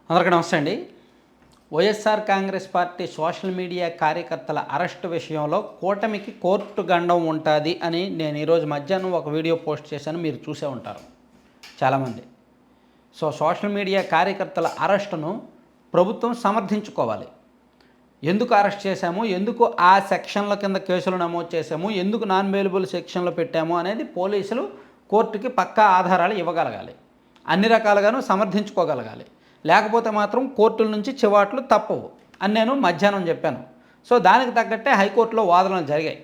అందరికీ నమస్తే అండి. YSR Congress party social media కార్యకర్తల అరెస్టు విషయంలో కూటమికి కోర్టు గండం ఉంటుంది అని నేను ఈరోజు మధ్యాహ్నం ఒక వీడియో పోస్ట్ చేశాను. మీరు చూసే ఉంటారు చాలామంది. సోషల్ మీడియా కార్యకర్తల అరెస్టును ప్రభుత్వం సమర్థించుకోవాలి. ఎందుకు అరెస్ట్ చేశాము, ఎందుకు ఆ సెక్షన్ల కింద కేసులు నమోదు చేశాము, ఎందుకు నాన్ బెయిలబుల్ సెక్షన్లో పెట్టాము అనేది పోలీసులు కోర్టుకి పక్కా ఆధారాలు ఇవ్వగలగాలి. అన్ని రకాలుగాను సమర్థించుకోగలగాలి. లేకపోతే మాత్రం కోర్టుల నుంచి చివాట్లు తప్పవు అని నేను మధ్యాహ్నం చెప్పాను. దానికి తగ్గట్టే హైకోర్టులో వాదనలు జరిగాయి.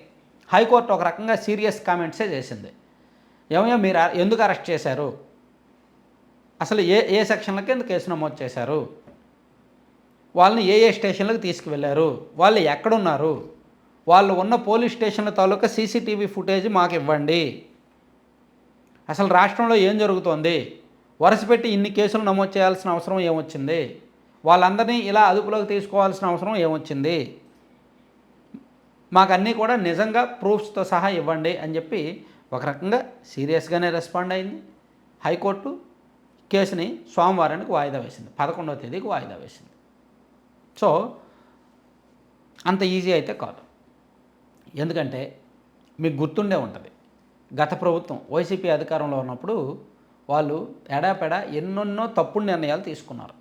హైకోర్టు ఒక రకంగా సీరియస్ కామెంట్సే చేసింది. ఏమయ్యా మీరు ఎందుకు అరెస్ట్ చేశారు, అసలు ఏ సెక్షన్ల కింద కేసు నమోదు చేశారు, వాళ్ళని ఏ స్టేషన్లకు తీసుకువెళ్ళారు, వాళ్ళు ఎక్కడున్నారు, వాళ్ళు ఉన్న పోలీస్ స్టేషన్ల తాలూకా సీసీటీవీ ఫుటేజ్ మాకు ఇవ్వండి, అసలు రాష్ట్రంలో ఏం జరుగుతోంది, వరుసపెట్టి ఇన్ని కేసులు నమోదు చేయాల్సిన అవసరం ఏమొచ్చింది, వాళ్ళందరినీ ఇలా అదుపులోకి తీసుకోవాల్సిన అవసరం ఏమొచ్చింది, మాకు అన్నీ కూడా నిజంగా ప్రూఫ్స్తో సహా ఇవ్వండి అని చెప్పి ఒక రకంగా సీరియస్గానే రెస్పాండ్ అయింది. హైకోర్టు కేసుని సోమవారానికి వాయిదా వేసింది, 11వ తేదీకి వాయిదా వేసింది. అంత ఈజీ అయితే కాదు. ఎందుకంటే మీకు గుర్తుండే ఉంటుంది, గత ప్రభుత్వం వైసీపీ అధికారంలో ఉన్నప్పుడు వాళ్ళు ఎడాపెడా ఎన్నెన్నో తప్పుడు నిర్ణయాలు తీసుకున్నారు.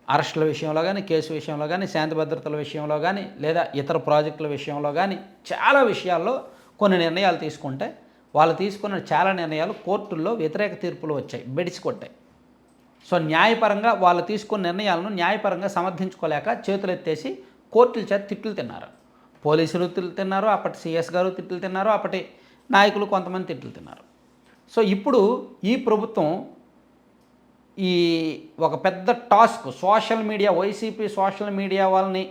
అరెస్టుల విషయంలో కానీ, కేసు విషయంలో కానీ, శాంతి భద్రతల విషయంలో కానీ, లేదా ఇతర ప్రాజెక్టుల విషయంలో కానీ చాలా విషయాల్లో కొన్ని నిర్ణయాలు తీసుకుంటే వాళ్ళు తీసుకున్న చాలా నిర్ణయాలు కోర్టుల్లో వ్యతిరేక తీర్పులు వచ్చాయి, బెడిసికొట్టాయి. న్యాయపరంగా వాళ్ళు తీసుకున్న నిర్ణయాలను న్యాయపరంగా సమర్థించుకోలేక చేతులెత్తేసి కోర్టుల చేత తిట్లు తిన్నారు. పోలీసులు తిట్లు తిన్నారు, అప్పటి సిఎస్ గారు తిట్లు తిన్నారు, అప్పటి నాయకులు కొంతమంది తిట్లు తిన్నారు. ఇప్పుడు ఈ ప్రభుత్వం ఈ ఒక పెద్ద task social media, YCP social media వాళ్ళని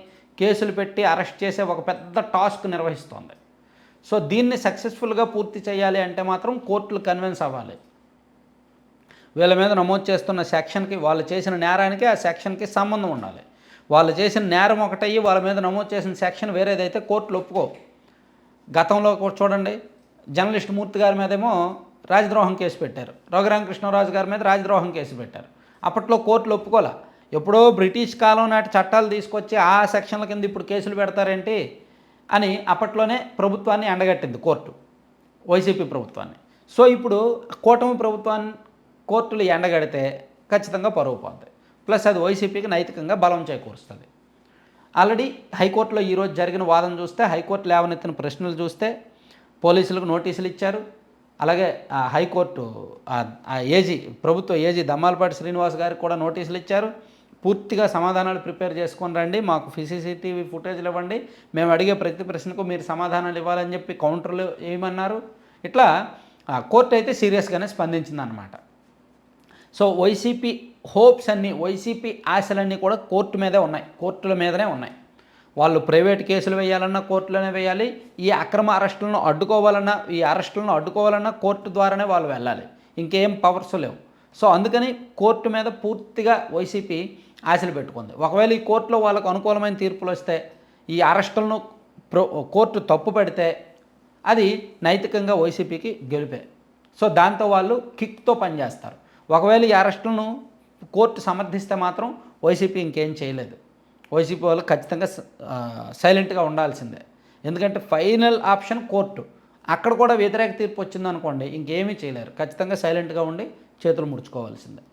కేసులు పెట్టి అరెస్ట్ చేసే ఒక పెద్ద టాస్క్ నిర్వహిస్తోంది. దీన్ని సక్సెస్ఫుల్గా పూర్తి చేయాలి అంటే మాత్రం కోర్టులు కన్విన్స్ అవ్వాలి. వీళ్ళ మీద నమోదు చేస్తున్న సెక్షన్కి, వాళ్ళు చేసిన నేరానికి ఆ సెక్షన్కి సంబంధం ఉండాలి. వాళ్ళు చేసిన నేరం ఒకటయ్యి వాళ్ళ మీద నమోదు చేసిన సెక్షన్ వేరేదైతే కోర్టులు ఒప్పుకో. గతంలో చూడండి, జర్నలిస్ట్ మూర్తి గారి మీదేమో రాజద్రోహం కేసు పెట్టారు, రఘురామకృష్ణరాజు గారి మీద రాజద్రోహం కేసు పెట్టారు. అప్పట్లో కోర్టులు ఒప్పుకోలే. ఎప్పుడో బ్రిటిష్ కాలం నాటి చట్టాలు తీసుకొచ్చి ఆ సెక్షన్ల కింద ఇప్పుడు కేసులు పెడతారేంటి అని అప్పట్లోనే ప్రభుత్వాన్ని ఎండగట్టింది కోర్టు, వైసీపీ ప్రభుత్వాన్ని. ఇప్పుడు కూటమి ప్రభుత్వాన్ని కోర్టులు ఎండగడితే ఖచ్చితంగా పరువు పోతుంది. ప్లస్ అది వైసీపీకి నైతికంగా బలం చేకూరుస్తుంది. ఆల్రెడీ హైకోర్టులో ఈరోజు జరిగిన వాదన చూస్తే, హైకోర్టు లేవనెత్తిన ప్రశ్నలు చూస్తే పోలీసులకు నోటీసులు ఇచ్చారు. అలాగే హైకోర్టు ప్రభుత్వ ఏజీ దమ్మాలపాటి శ్రీనివాస్ గారికి కూడా నోటీసులు ఇచ్చారు. పూర్తిగా సమాధానాలు ప్రిపేర్ చేసుకొని రండి, మాకు సీసీటీవీ ఫుటేజ్లు ఇవ్వండి, మేము అడిగే ప్రతి ప్రశ్నకు మీరు సమాధానాలు ఇవ్వాలని చెప్పి కౌంటర్లు ఏమన్నారు. ఇట్లా కోర్టు అయితే సీరియస్గానే స్పందించిందన్నమాట. వైసీపీ హోప్స్ అన్నీ, వైసీపీ ఆశలన్నీ కూడా కోర్టుల మీదనే ఉన్నాయి. వాళ్ళు ప్రైవేట్ కేసులు వేయాలన్నా కోర్టులోనే వేయాలి, ఈ అరెస్టులను అడ్డుకోవాలన్నా కోర్టు ద్వారానే వాళ్ళు వెళ్ళాలి, ఇంకేం పవర్స్ లేవు. అందుకని కోర్టు మీద పూర్తిగా వైసీపీ ఆశలు పెట్టుకుంది. ఒకవేళ ఈ కోర్టులో వాళ్ళకు అనుకూలమైన తీర్పులు వస్తే, ఈ అరెస్టులను కోర్టు తప్పు పెడితే అది నైతికంగా వైసీపీకి గెలిపే. దాంతో వాళ్ళు కిక్తో పనిచేస్తారు. ఒకవేళ ఈ అరెస్టులను కోర్టు సమర్థిస్తే మాత్రం వైసీపీ ఇంకేం చేయలేదు. వైసీపీ వాళ్ళు ఖచ్చితంగా సైలెంట్గా ఉండాల్సిందే. ఎందుకంటే ఫైనల్ ఆప్షన్ కోర్టు. అక్కడ కూడా వ్యతిరేక తీర్పు వచ్చిందనుకోండి, ఇంకేమీ చేయలేరు. ఖచ్చితంగా సైలెంట్గా ఉండి చేతులు ముడుచుకోవాల్సిందే.